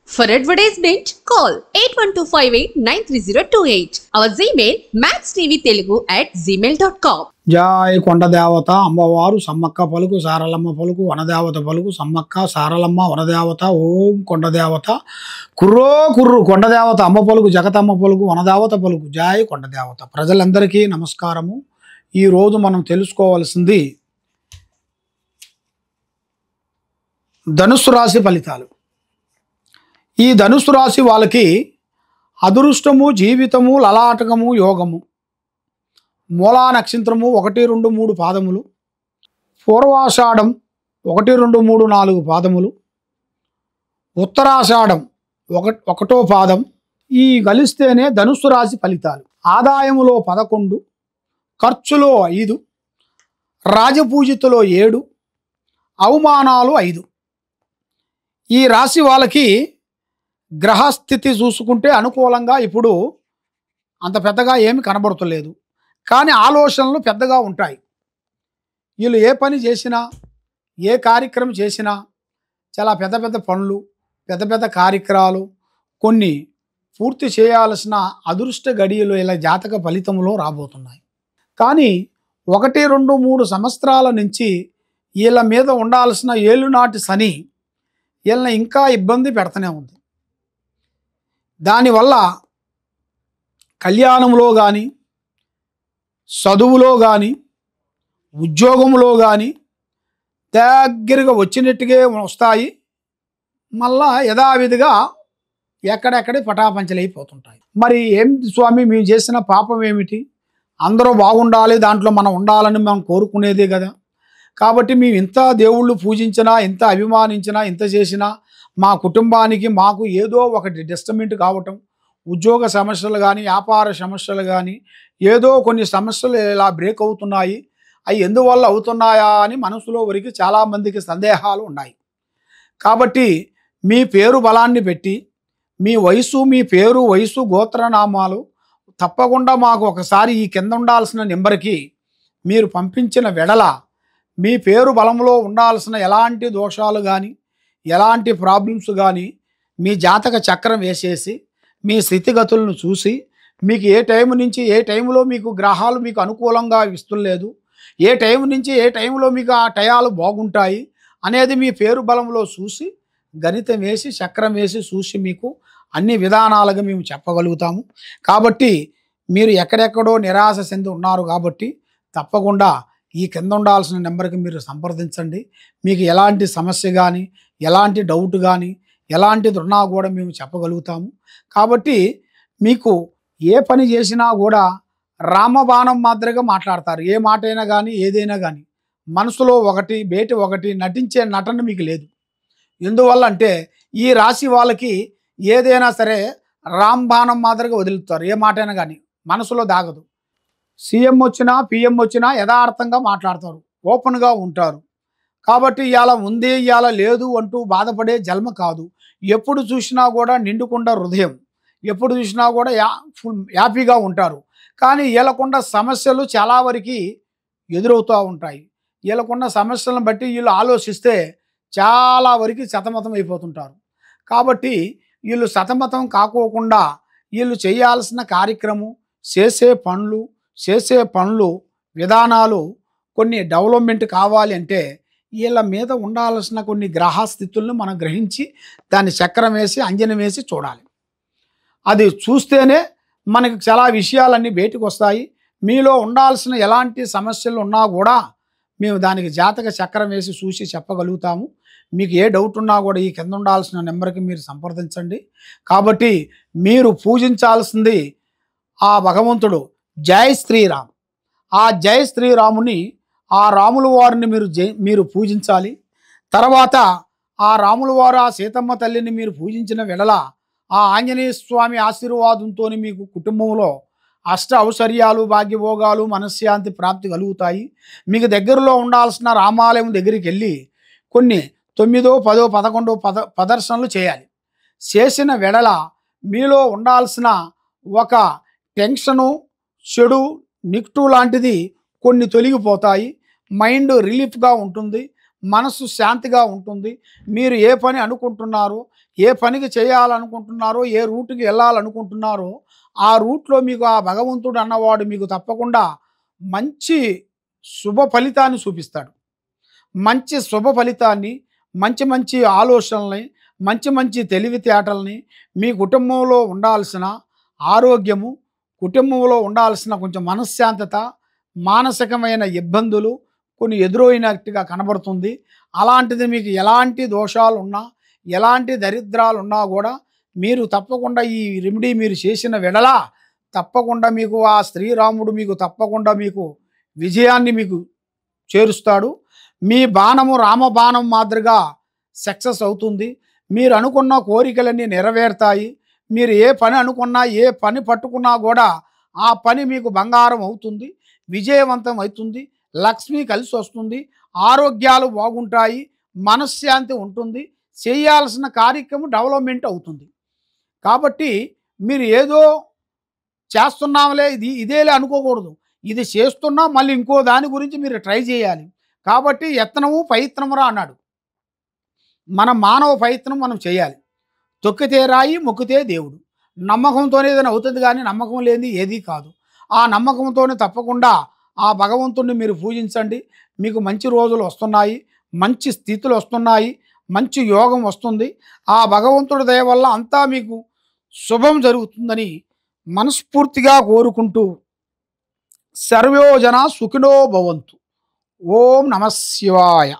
For advertisement, call 8125893028. Our Gmail maxtvtelugu@gmail.com. జయ కొండ దేవత అమ్మవారు సమ్మక్క పలుకు సారలమ్మ పలుకు వనదేవత పలుకు సమ్మక్క సారలమ్మ వనదేవత ఓం కొండ దేవత కుర్రో కుర్రు కొండ దేవత అమ్మ పలుకు జగతమ్మ పలుకు వనదేవత పలుకు జయ కొండ దేవత. ప్రజలందరికీ నమస్కారము. ఈరోజు మనం తెలుసుకోవాల్సింది ధనుస్సు రాశి ఫలితాలు. ఈ ధనుస్సు రాశి వాళ్ళకి అదృష్టము, జీవితము, లలాటకము, యోగము. మూలా నక్షత్రము 1, 2, 3 పాదములు, పూర్వాషాఢం 1, 2, 3, 4 పాదములు, ఉత్తరాషాఢం 1వ పాదం. ఈ కలిస్తేనే ధనుస్సు రాశి ఫలితాలు. ఆదాయములో 11, ఖర్చులో 5, రాజపూజితలో 7, అవమానాలు 5. ఈ రాశి వాళ్ళకి గ్రహస్థితి చూసుకుంటే అనుకూలంగా ఇప్పుడు అంత పెద్దగా ఏమి కనబడతలేదు, కానీ ఆలోచనలు పెద్దగా ఉంటాయి. వీళ్ళు ఏ పని చేసినా, ఏ కార్యక్రమం చేసినా చాలా పెద్ద పెద్ద పనులు, పెద్ద పెద్ద కార్యక్రమాలు కొన్ని పూర్తి చేయాల్సిన అదృష్ట గడియలు ఇలా జాతక ఫలితంలో రాబోతున్నాయి. కానీ 1, 2, 3 సంవత్సరాల నుంచి వీళ్ళ మీద ఉండాల్సిన ఏలునాటి శని వీళ్ళని ఇంకా ఇబ్బంది పెడుతూనే ఉంది. దానివల్ల కళ్యాణంలో కానీ, చదువులో కానీ, ఉద్యోగంలో కానీ దగ్గరగా వచ్చినట్టుగా వస్తాయి. మళ్ళా యథావిధిగా ఎక్కడెక్కడే పటాపంచలైపోతుంటాయి. మరి ఏం స్వామి మేము చేసిన పాపం ఏమిటి? అందరూ బాగుండాలి, దాంట్లో మనం ఉండాలని మనం కోరుకునేదే కదా. కాబట్టి మేము ఇంత దేవుళ్ళు పూజించినా, ఇంత అభిమానించినా, ఇంత చేసినా మా కుటుంబానికి మాకు ఏదో ఒకటి డిస్టర్బెంట్ కావటం, ఉద్యోగ సమస్యలు కానీ, వ్యాపార సమస్యలు కానీ, ఏదో కొన్ని సమస్యలు ఇలా బ్రేక్ అవుతున్నాయి. అవి ఎందువల్ల అవుతున్నాయా అని మనసులో వరకు చాలామందికి సందేహాలు ఉన్నాయి. కాబట్టి మీ పేరు బలాన్ని పెట్టి, మీ వయసు, మీ పేరు, వయసు, గోత్రనామాలు తప్పకుండా మాకు ఒకసారి ఈ కింద ఉండాల్సిన నెంబర్కి మీరు పంపించిన వెడల మీ పేరు బలంలో ఉండాల్సిన ఎలాంటి దోషాలు కానీ, ఎలాంటి ప్రాబ్లమ్స్ కానీ మీ జాతక చక్రం వేసేసి మీ స్థితిగతులను చూసి మీకు ఏ టైం నుంచి ఏ టైంలో మీకు గ్రహాలు మీకు అనుకూలంగా ఇస్తులేదు, ఏ టైం నుంచి ఏ టైంలో మీకు ఆ టయాలు బాగుంటాయి అనేది మీ పేరు బలంలో చూసి గణితం వేసి చక్రం వేసి చూసి మీకు అన్ని విధానాలుగా మేము చెప్పగలుగుతాము. కాబట్టి మీరు ఎక్కడెక్కడో నిరాశ చెంది ఉన్నారు కాబట్టి తప్పకుండా ఈ కింద ఉండాల్సిన నెంబర్కి మీరు సంప్రదించండి. మీకు ఎలాంటి సమస్య కానీ, ఎలాంటి డౌట్ కానీ, ఎలాంటిది ఉన్నా కూడా మేము చెప్పగలుగుతాము. కాబట్టి మీకు ఏ పని చేసినా కూడా రామబాణం మాదిరిగా మాట్లాడతారు. ఏ మాట అయినా కానీ, ఏదైనా కానీ మనసులో ఒకటి, బయట ఒకటి, నటించే నటన మీకు లేదు. ఎందువల్ల అంటే ఈ రాశి వాళ్ళకి ఏదైనా సరే రాంబాణం మాదిరిగా వదులుతారు. ఏ మాట అయినా కానీ మనసులో దాగదు. సీఎం వచ్చినా, పిఎం వచ్చినా యథార్థంగా మాట్లాడతారు, ఓపెన్గా ఉంటారు. కాబట్టి ఇవాళ ఉంది, ఇవాళ లేదు అంటూ బాధపడే జన్మ కాదు. ఎప్పుడు చూసినా కూడా నిండుకుండా హృదయం, ఎప్పుడు చూసినా కూడా ఫుల్ హ్యాపీగా ఉంటారు. కానీ వీళ్ళకున్న సమస్యలు చాలా వరకు ఎదురవుతూ ఉంటాయి. వీళ్ళకున్న సమస్యలను బట్టి వీళ్ళు ఆలోచిస్తే చాలా వరకు సతమతం అయిపోతుంటారు. కాబట్టి వీళ్ళు సతమతం కాకోకుండా వీళ్ళు చేయాల్సిన కార్యక్రమం, చేసే పనులు విధానాలు కొన్ని డెవలప్మెంట్ కావాలి అంటే వీళ్ళ మీద ఉండాల్సిన కొన్ని గ్రహస్థితులను మనం గ్రహించి దాన్ని చక్రం వేసి అంజనం వేసి చూడాలి. అది చూస్తేనే మనకి చాలా విషయాలన్నీ బయటకు వస్తాయి. మీలో ఉండాల్సిన ఎలాంటి సమస్యలు ఉన్నా కూడా మేము దానికి జాతక చక్రం వేసి చూసి చెప్పగలుగుతాము. మీకు ఏ డౌట్ ఉన్నా కూడా ఈ కింద ఉండాల్సిన నెంబర్కి మీరు సంప్రదించండి. కాబట్టి మీరు పూజించాల్సింది ఆ భగవంతుడు జై శ్రీరామ్. ఆ జై శ్రీరాముని, ఆ రాముల వారిని మీరు పూజించాలి. తర్వాత ఆ రాముల వారు, ఆ సీతమ్మ తల్లిని మీరు పూజించిన వెడల ఆ ఆంజనేయ స్వామి ఆశీర్వాదంతో మీకు కుటుంబంలో అష్ట ఔశ్వర్యాలు, భాగ్యభోగాలు, మనశ్శాంతి ప్రాప్తి కలుగుతాయి. మీకు దగ్గరలో ఉండాల్సిన రామాలయం దగ్గరికి వెళ్ళి కొన్ని 9, 10, 11 ప్రదర్శనలు చేయాలి. చేసిన వెడల మీలో ఉండాల్సిన ఒక టెన్షను, చెడు, నెగటివ్ లాంటిది కొన్ని తొలగిపోతాయి. మైండ్ రిలీఫ్గా ఉంటుంది, మనసు శాంతిగా ఉంటుంది. మీరు ఏ పని అనుకుంటున్నారో, ఏ పనికి చేయాలనుకుంటున్నారో, ఏ రూట్‌కి వెళ్ళాలనుకుంటున్నారో, ఆ రూట్‌లో మీకు ఆ భగవంతుడు అన్నవాడు మీకు తప్పకుండా మంచి శుభ ఫలితాన్ని చూపిస్తాడు. మంచి శుభ ఫలితాన్ని, మంచి మంచి ఆలోచనల్ని, మంచి మంచి తెలివితేటల్ని, మీ కుటుంబంలో ఉండాల్సిన ఆరోగ్యము, కుటుంబంలో ఉండాల్సిన కొంచెం మనశ్శాంతత, మానసికమైన ఇబ్బందులు కొన్ని ఎదురైనట్టుగా కనబడుతుంది. అలాంటిది మీకు ఎలాంటి దోషాలున్నా, ఎలాంటి దరిద్రాలున్నా గూడా మీరు తప్పకుండా ఈ రెమెడీ మీరు చేసిన వెడల తప్పకుండా మీకు ఆ శ్రీరాముడు మీకు తప్పకుండా మీకు విజయాన్ని మీకు చేరుస్తాడు. మీ బాణము రామబాణం మాదిరిగా సక్సెస్ అవుతుంది. మీరు అనుకున్న కోరికలన్నీ నెరవేరుతాయి. మీరు ఏ పని అనుకున్నా, ఏ పని పట్టుకున్నా గూడా ఆ పని మీకు బంగారం అవుతుంది. విజయవంతం అవుతుంది. లక్ష్మి కలిసొస్తుంది. ఆరోగ్యాలు బాగుంటాయి. మనశ్శాంతి ఉంటుంది. చేయాల్సిన కార్యక్రమం డెవలప్‌మెంట్ అవుతుంది. కాబట్టి మీరు ఏదో చేస్తున్నాంలే ఇదేలే అనుకోకూడదు. ఇది చేస్తున్నా మళ్ళీ ఇంకో దాని గురించి మీరు ట్రై చేయాలి. కాబట్టి యత్నము ప్రయత్నమురా అన్నాడు. మన మానవ ప్రయత్నం మనం చేయాలి. తొక్కితే రాయి, మొక్కితే దేవుడు. నమ్మకంతోనే ఏదైనా అవుతుంది గానీ, నమ్మకం లేనిది ఏదీ కాదు. ఆ నమ్మకంతోనే తప్పకుండా ఆ భగవంతుడిని మీరు పూజించండి. మీకు మంచి రోజులు వస్తున్నాయి. మంచి స్థితులు వస్తున్నాయి. మంచి యోగం వస్తుంది. ఆ భగవంతుడి దయ వల్ల అంతా మీకు శుభం జరుగుతుందని మనస్ఫూర్తిగా కోరుకుంటూ సర్వే జనా సుఖినో భవంతు. ఓం నమః శివాయ.